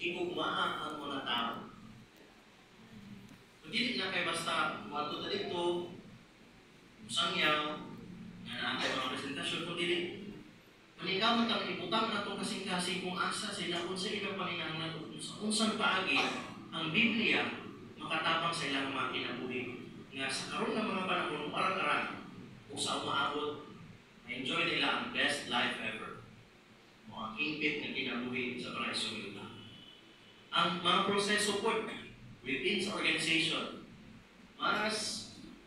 Igugmaa ang mga tao. Kung dili na kay basta wato ta dito, musangyaw, nga naantay mga presentasyon, kung dili, panikaw matang ibutang na itong kasing-kasing kung asa sila, kung sa ilang paninanglan, kung saan paagi, ang Biblia, makatapang sa ilang mga kinabuhi. Nga sa karoon ng mga panahon, parang-arang, kung sa umaabot, na-enjoy nila ang best life ever. Mga kingpit na kinabuhi sa paraisong yuta. Ang mga proseso po, within sa organization, mas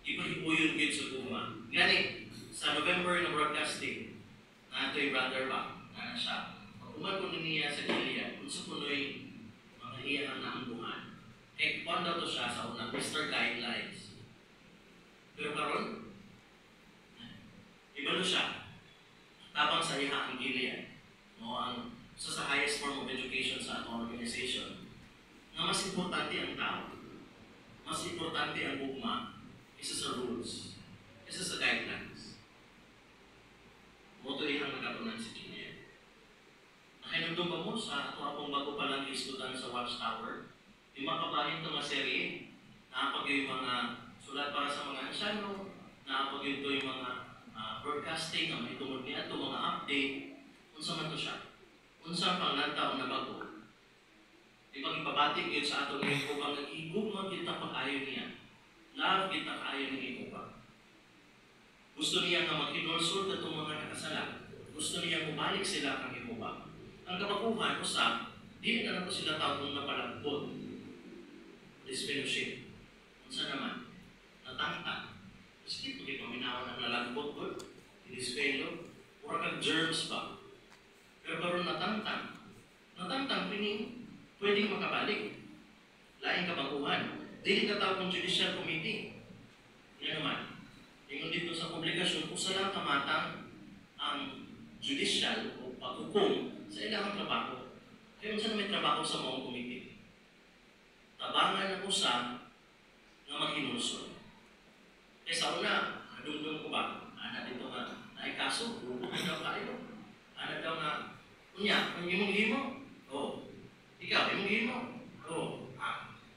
ipahipuyon din sa guma. Gani, sa November na broadcasting, na ito'y brother ba, na siya, pag ko niya sa Gilead, kung sa punoy, mga iyang naambuhan. Kung daw to siya sa unang Mr. Guidelines. Pero karon, ibalo siya, tabang sa iya ang Gilead, no, ang sa highest form of education sa atong organization, na mas importante ang tao, mas importante ang gugma, isa sa rules, isa sa guidelines. Moto ihang nagkatunan si Gilead. Nakinagdong ba mo sa ato akong bago palang iskutan sa Watchtower? Yung mga kabahin ito mga serye, nakapag yung mga sulat para sa mga ansyano, nakapag yung mga broadcasting, ang may tungod niya ito, mga update, unsa man ito siya. Unsa pang lantaon na bago. Ibang ipabatik yun sa ato ngayon upang nag-igugma kita pag-ayon niya. Love kita kaayon ng igugma. Gusto niya nga mag-inulsol na itong mga nakasalan. Gusto niya bumalik sila kang igugma. Ang kabakuhan, usap, di na nato sila tawag na palagpot. This fellowship. Unsa naman? Natangtang. Kasi ito, di paminawan ang nalagbot ko. This fellow. Mura kang germs ba? Pero karoon natangtang. Natangtang, pwedeng makabalik. Laing kabakuhan. Dili ka tawag ng Judicial Committee. Yan naman. Ingon dito sa publikasyon, kung saan kamatang ang judicial o paghukom sa ilang trabaho. Kaya kung saan may trabaho sa mga committee. Tabangan na usa na maghinulsol. Kaya sa una, nadundong ko ba? Anak dito nga, naikaso, bubuk daw kayo. Anak daw nga, kunya, kung imong himo? Oo. Ikaw, imong himo? Oo.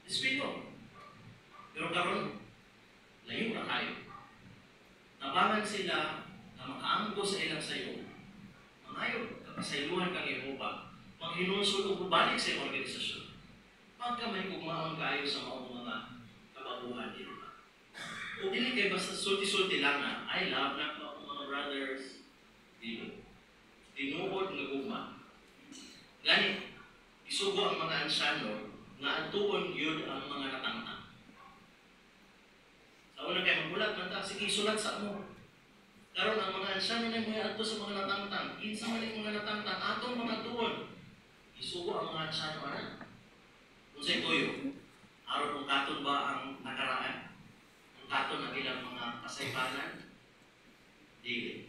Dispito. Pero karon, layo na kayo. Tabangan sila na makaanggo sa ilang sayo. Mangayo, kapasayluhan kang imo ba? Maghinulsol o balik sa organisasyon. Pagka may kugmaon kayo sa mga kababuhan dito ba? O dili kayo basta sulti-sulti lang na, I love na po mga brothers. Dito. Tinuod nga gugma. Gani, isugo ang mga ansyano na antuon yun ang mga natangtang. Sa una kayo magulat, manta, sige, sulat sa mo. Karon ang mga ansyano na mga ato sa mga natangtang, kinsa man yung mga natangtang, atong mga tuon. Isugo ang mga ansyano na. Kung sa itoyo, araw kung katon ba ang nakaraan? Kung katon ang ilang mga kasaypanan? Dili.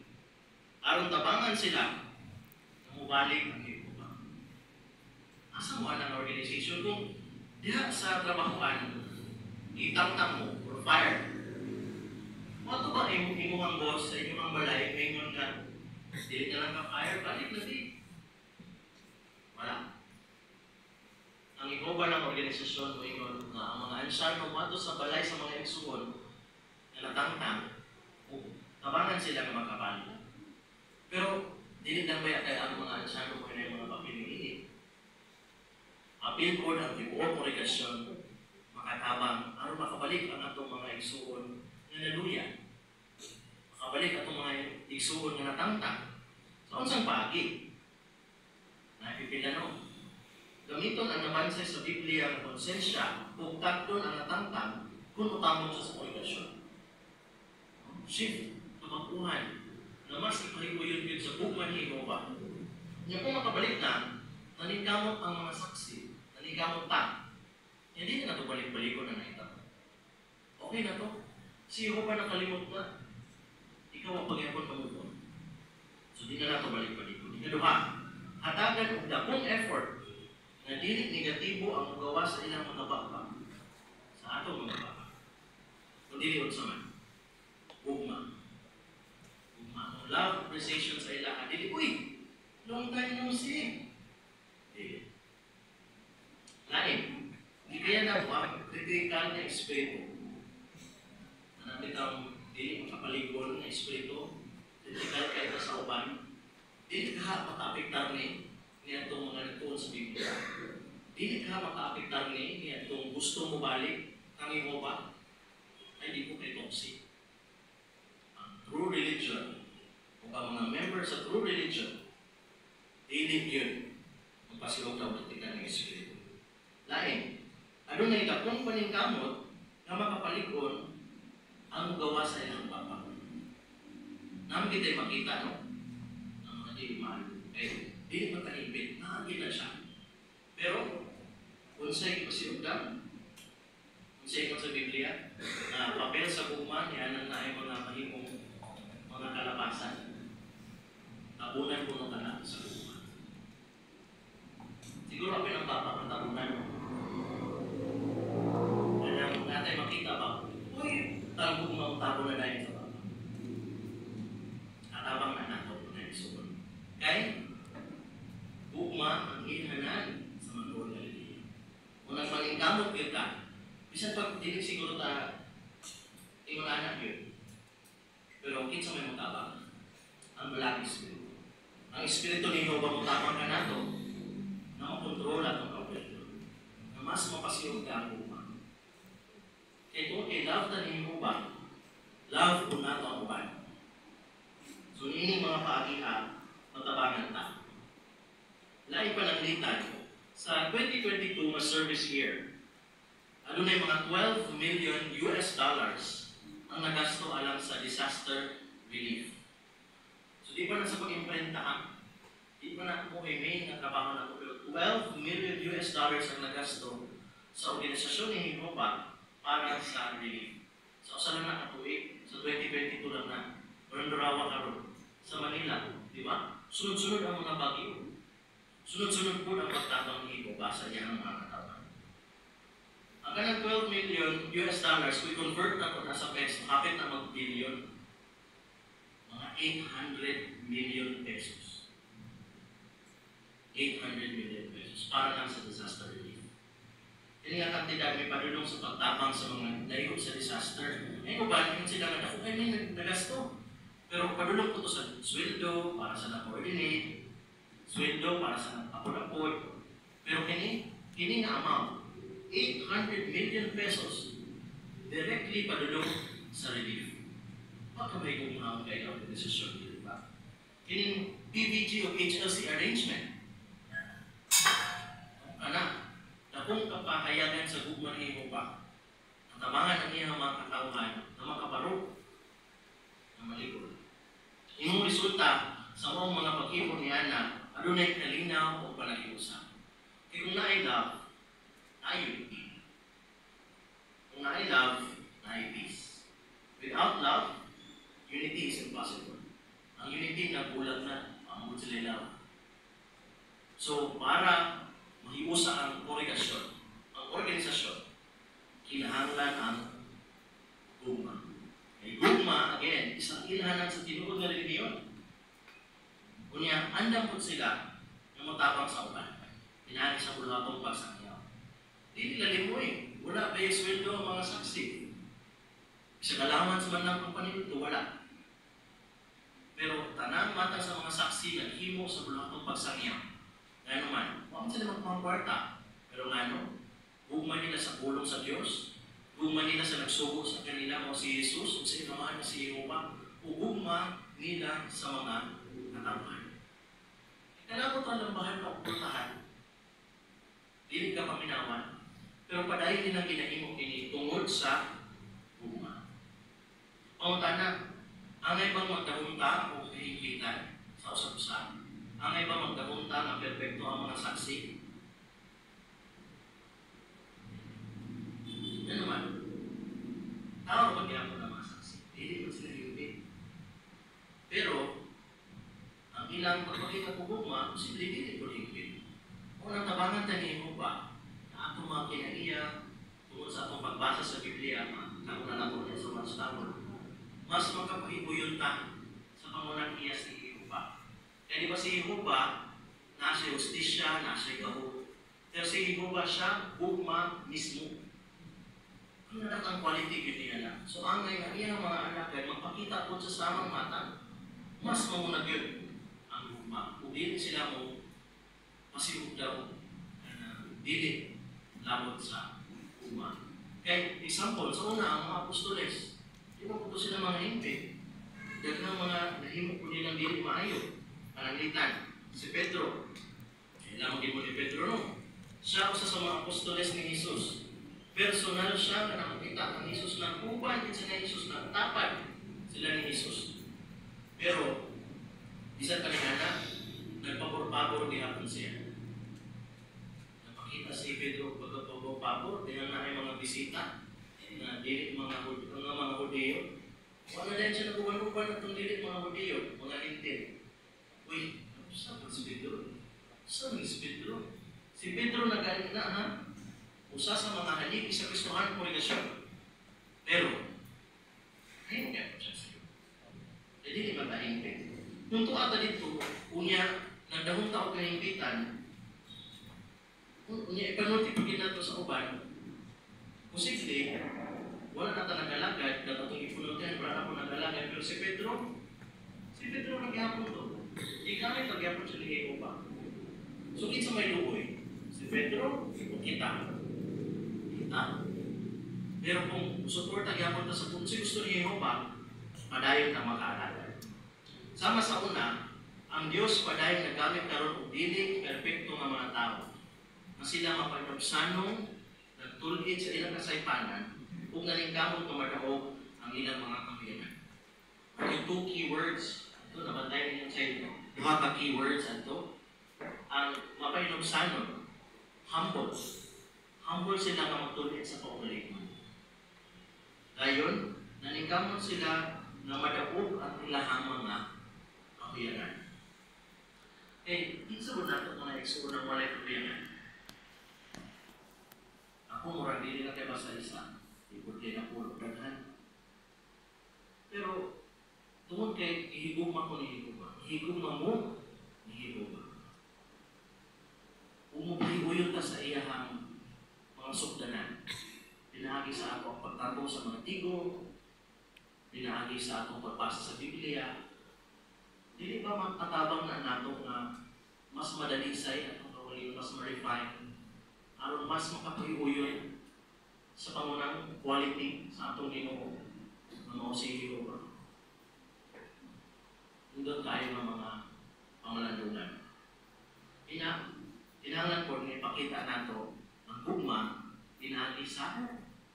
Araw tabangan sila, namubalik ang ito. Asa mo ang organization kung diha sa trabahoan, itangtang mo or fire. Ano ba imo ang boss sa inyong balay, ngayon na dili na lang ka-fire, balik na di. Wala. Ang ikoba ng organisasyon mo ingon na ang mga ansyano mo sa balay sa mga igsuon na natangtang, tabangan sila ng makapalo. Pero, dili lang ba kay ang mga ansyano mo na yung mga papiliin? Apil ko ng tibuong korigasyon, makatabang, ano makabalik ang atong mga igsuon na naluya. Makabalik atong mga igsuon na natangtang. Sa unsang pagi, napipila no. Gamiton ang nabansay sa Biblia ang konsensya, pugtagton ang natangtang, kung utamon siya sa korigasyon. Shift, kabakuhan, na mas ipahibuyon yun sa bugman ni Jehovah. Kung makabalik na, nanikamot ang mga saksi, nanikamot ta. Hindi na ito balik-balikon na nakita. Okay na to. Si Jehovah nakalimot na. Ikaw ang pagyapon kamupon. So di na ito balik-balikon. Ikaduha, hatagan og dakong effort na dili negatibo ang magawa sa ilang mga baba. Sa atong mga baba. Kung dili unsa man. Ugma. Love, appreciation sa ilaha. Dili, uy, long time no see. Dili. physical na espiritu. Nanapit ang dili makapaligon na espiritu, physical kayo sa uban, dili ka makaapektar niya itong mga nagtuon sa Biblia. Dili ka makaapektar niya itong gusto mo balik, kang imo ba, ay di ko kay toxic. Ang true religion, o ang mga member sa true religion, dili yun, magpasilog daw katika ng espiritu. Lain, ano na ikapong paningkamot na makapaligon ang gawa sa ilang papa. Namin kita'y makita, no? Ang mga diliman, eh, di matahibit, nakagila siya. Pero, kung sa'y pasiugdang, kung sa'y sa Biblia, na papel sa guma, yan ang naay mga mahimong mga kalabasan. Tabunan ko ng kanak sa guma. Siguro ang pinagpapa ng tabunan. Yan ang natin makita ba? Uy, talbog mga tabo na dahil sa baba. At abang na nato na isuon. Kaya, gugma ang ilhanan sa mga luwag na liya. Unang maningkamot kita, bisan pag dinig siguro ta tingol anak yun. Pero kinsa may mutabang? Ang Black Spirit. Ang Espiritu ni Jehovah mutabang ka nato na makontrola ang kapwento. Na mas mapasiyog ka ang gugma. Kaya kung love na ni Jehovah, love kung nato ang uban. So ini mga paagiha, matabangan ta. Lain pa ng litan, sa 2022 na service year, ano na yung mga $12 million ang nagasto alam sa disaster relief. So di pa na sa pag-imprenta, di pa na mo may na trabaho na pero $12 million ang nagasto sa organisasyon ni Jehovah para sa relief. So sa lang na katuig, sa 2022 lang na, Rondurawa karon sa Manila, di ba? Sunod-sunod ang mga bagyo. Sunod-sunod po ang pagtatang ni Jehovah sa niya ang mga katawan. Ang kanang $12 million, we convert na ito sa peso, kapit na mag-billion. Mga 800 million pesos. 800 million pesos para lang sa disaster relief. Hindi nga kantidad may padulong sa pagtapang sa mga layo sa disaster. Ay ko ba, yung sila nga, ako kayo may nagasto. Pero padulong ko ito sa sweldo, para sa na-coordinate, sweldo, para sa apod-apod. Pero kini na amount, 800 million pesos, directly padulong sa relief. Baka may gumawa kayo ng desisyon, di ba? Kini PVG o HLC arrangement. Anak, na kung kapahayagan sa gugman imo pa, natabangan ang iyang mga katauhan na makabaro, na malikod. Imong resulta sa mga pag-ibon ni Ana, adunay kalinaw o panahiusa. Kaya kung na-I love, na-unity. Kung na-I love, na-I peace. Without love, unity is impossible. Ang unity na bulag na, ang sila love. So, para mahiusa ang organisasyon, kinahanglan ang gugma. Ay gugma, again, isang ilhanan sa tinuod na religiyon. Kunya, andang po sila na matabang sa uban. Pinari sa bulatong pagsangyaw. Hindi lalimuin. Wala ba yung sweldo ang mga saksi? Sa kalaman sa manlang pagpaniluto, wala. Pero tanang mata sa mga saksi na himo sa bulatong pagsangyaw. Kaya naman, huwag sila magpangkwarta. Pero nga gugma nila sa pulong sa Diyos, gugma nila sa nagsugo sa kanila o si Jesus, o sa inamaan na si Jehovah, o gugma nila sa mga natamahan. Kailangan ang lambahan na upuntahan. Dili ka paminawan, pero padayon din ang ginahimo kini tungod sa gugma. Pangutana, angay bang magdahunta o kahigitan sa usap-usap? Angay ba magdahunta na perfecto ang mga saksi? Yan naman. Tao ba ginagawa ng mga saksi? Hindi mo sila hindi. Pero, ang ilang pagpakita ko gugma, posibleng hindi ko higit. Kung natabangan tayo mo ba, na ato mga kinaiya, tungkol sa atong pagbasa sa Biblia, kauna na po sa Watchtower, mas magkapahibuyon ta sa pangunang iya si Jehovah. Kaya di ba si Jehovah, nasa justisya, nasa gaho. Pero si Jehovah siya, gugma mismo. Ang anak ang quality yun niya na. So ang ngayon, iya mga anak ay magpakita po sa samang mata. Mas mamunag yun. Ang gugma. Udin sila mo masihog daw na dili labot sa gugma. Kaya example, sa una ang mga apostoles, di ba po sila mga himpi? Dahil ng mga nahimok po nilang dili maayo. Pananglitan. Si Pedro. Kailangan din mo ni Pedro no? Siya usa sa mga apostoles ni Jesus. Personal siya na nakakita ng Jesus na uban din sila Jesus na tapad sila ni Jesus. Pero, isang kanina nagpapor-pabor ni hapon siya. Napakita si Pedro pagpapor-pabor, tingnan na ay mga bisita na dili mga Hudeo. Wala din siya naguban-uban na itong dili mga Hudeo, mga lintin. Uy, saan si Pedro? Saan si Pedro? Si Pedro nagaling na ha? Usa sa mga haligi sa Kristohan po rin siya. Pero, ayun nga po siya sa'yo. Hindi di matahimik. Nung tuwata dito, unya, nagdahong tao kahimpitan, unya, ipanulti pagin nato sa uban, posible, wala na nagalagad, dapat itong ipunultihan, wala na po nagalagad, pero si Pedro nagyapon to. Di kami nagyapon sa ligay ko ba? So, sa may luoy, si Pedro, kita. Pero kung suporta gyapon ta sa punsi gusto ni Jehova, padayon ta mag-aalala. Sama sa una, ang Dios padayon nagamit karon og dili perpekto nga mga tao. Na sila mapanubsanong nagtulid sa ilang kasaypanan ug nalingkamot nga madaog ang ilang mga kampiyanan. Yung two keywords, ito nabantay ninyo sa inyo. Duha ka keywords ato. Ang mapanubsanon, humble. Humble sila nga magtulit sa paugalingon. Dayon, nanikamon sila na madaog ang ilahang mga kahuyanan. Eh, isa ba nato mga eksuro ng walay kahuyanan? Ako, murang dili na kayo basta isa. Ikot kayo na pulog daghan. Pero, tungkol kay ihigugma ko ni Higugma. Ihigugma mo, ni Higugma. Umubihuyon ta sa iyahang mga sukdanan. Pinaagi sa ako ang pagtago sa mga tigo, pinaagi sa akong pagbasa sa Biblia. Dili ba magtatabang na nato na mas madalisay at makawali, mas ma-refine, aron mas makapuyo-uyon sa pangunang quality sa atong Ginoo na mao si Jehova. Doon tayo ng mga pamalandungan. Kinahanglan po na ipakita nato ang gugma pinaagi sa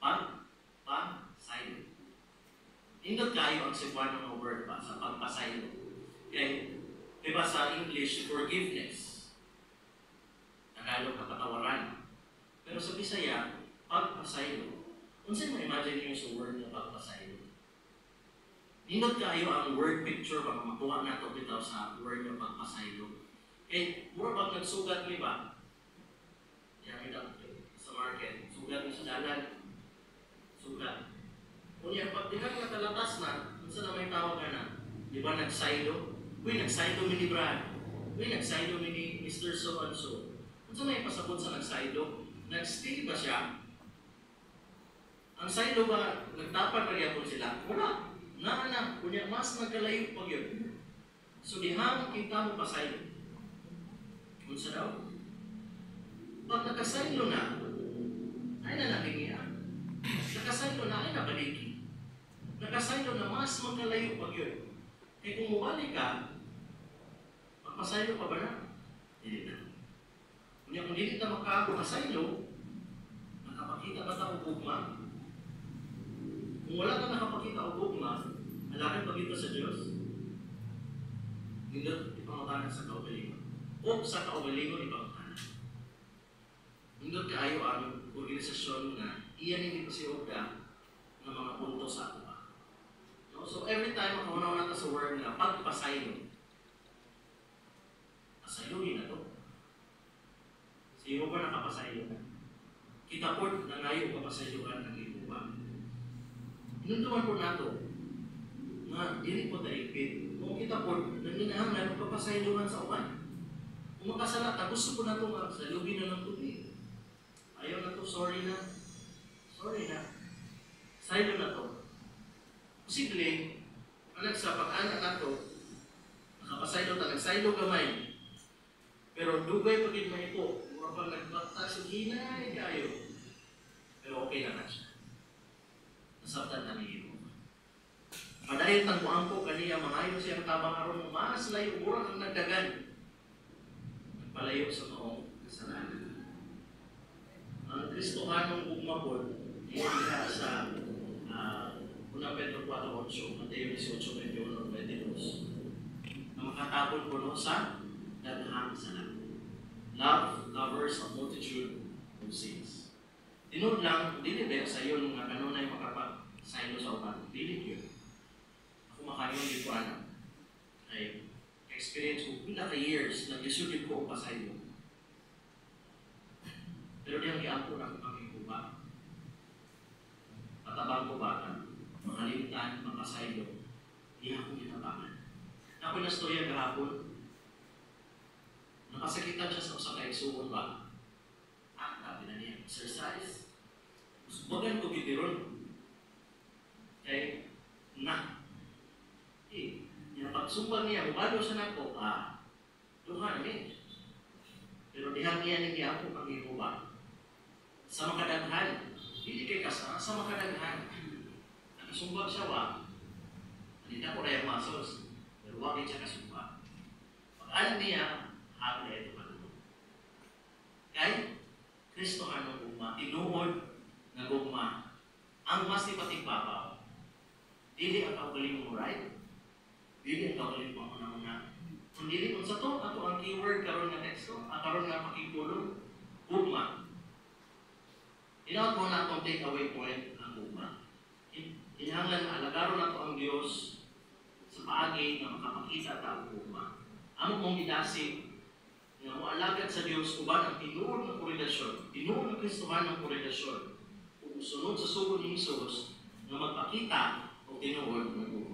pagpasaylo. Indot kayo ang Cebuano ng word pa sa pagpasaylo. Kaya, diba sa English, forgiveness. Tagalog na katawaran. Pero sa Bisaya, pagpasaylo. Kung saan ma-imagine nyo sa word na pagpasaylo? Indot kayo ang word picture para makuha nato bitaw sa word na pagpasaylo. Eh, mura pag nagsugat mo ba? Yan sa market. Sugat mo sa dalan. Sugat. Kung yan, pag tinatalatas na, kung saan na may tawag ka na, di ba nagsaylo? Uy, nagsaylo mini Brad. Uy, nagsaylo mini Mr. So-and-so. Kung saan may pasabot sa nagsaylo? Nag-stay ba siya? Ang saylo ba, nagtapan na po sila? Wala. Na, kunya mas nagkalayo pag yun. So, dihang kita mo pasaylo. Kung sa daw? Pag nakasaylo na, ay nanalingihan. Nakasaylo na, ay nabaliki. Nakasaylo na, mas magkalayo pag yun. Kaya kung mubalik ka, magpasaylo pa ba na? Hindi na. Kung hindi ka makakasaylo, nakapakita ba tayo gugma? Kung wala ka nakapakita o gugma, halakan pag ito sa Diyos, hindi ipangutanan sa kaugalingon. O sa kaugalingon, ipangutanan. Hindi kayo ang organisasyon na iyan hindi si Oda ng mga punto sa ato pa. No? So every time makahunaw natin sa word na pagpasaylo, pasaylohin na to. Si Jehovah nakapasaylo na. Kita po na ngayon kapasaylohan ng Jehovah. Inunduman po nato na dili po taipid. Kung kita po, nanginahanglan magpapasaylohan sa uwan. Kung makasalata, gusto po nato nga, salugin na lang po. Ayaw na to, sorry na. Sorry na. Saylo na to. Posible, anak sa pag-anak na to, nakapasaylo ta, nagsaylo gamay. Pero dugay pa din man ito. Mura pang nagbakta sa hinay kayo. Pero okay na siya. Nasabtan na niyo. Madahil tangguan ko kaniya mangayon siyang tabang aron mas layo mura ang nagdagan. Nagpalayo sa maong kasalanan. Ang Kristohanong bugmapod, iyan sa unang Pedro 4:8, Mateo 18:21, 22. Na makatabon ko sa daghang salamat. Love covers a multitude of sins. Tinod lang, dili ba sa iyo nga kanunay makapag-saylo sa uban? Dili yun. Ako makayon dito anak. Ay, experience ko, pila ka years, nag-isudip ko ang pasaylo. Pero di ang giampo na kung pakikuba. Patabang ko bata, makalimtan, makasaylo, di ako gitabangan. Ako na storya gahapon, nakasakitan siya sa usang kaigsuon ba? Sabi na niya, exercise. Bagan ko bitiron. Kaya, yung pagsumbang niya, umado sa nako, duha na pero dihang niya ni ako pag-iuba. Sa makadaghan, hindi kay kasa, sa makadaghan. Nakasumbang siya hindi na ko rin muscles, pero wag siya kasumba. Pag-alam niya, hapon na ito manunod. Kaya, Kristo anong gugma, tinuod na gugma, ang mas ipatigbabaw. Dili ang kaugaling mo right, dili ang kaugaling mo una-una. Kung dili kung sa to, ato ang keyword karon nga teksto, karon nga pakipulong, gugma. Inaot mo na itong take-away point ang gugma. Inahanglan alagaron na ito ang Diyos sa paagi na makapakita ta ang gugma. Amo mong idasig na moalagad sa Diyos uban ang tinuod ng korelasyon, tinuod ng Kristohan ng korelasyon, kung sunod sa sugo ni Jesus na magpakita o tinuod ng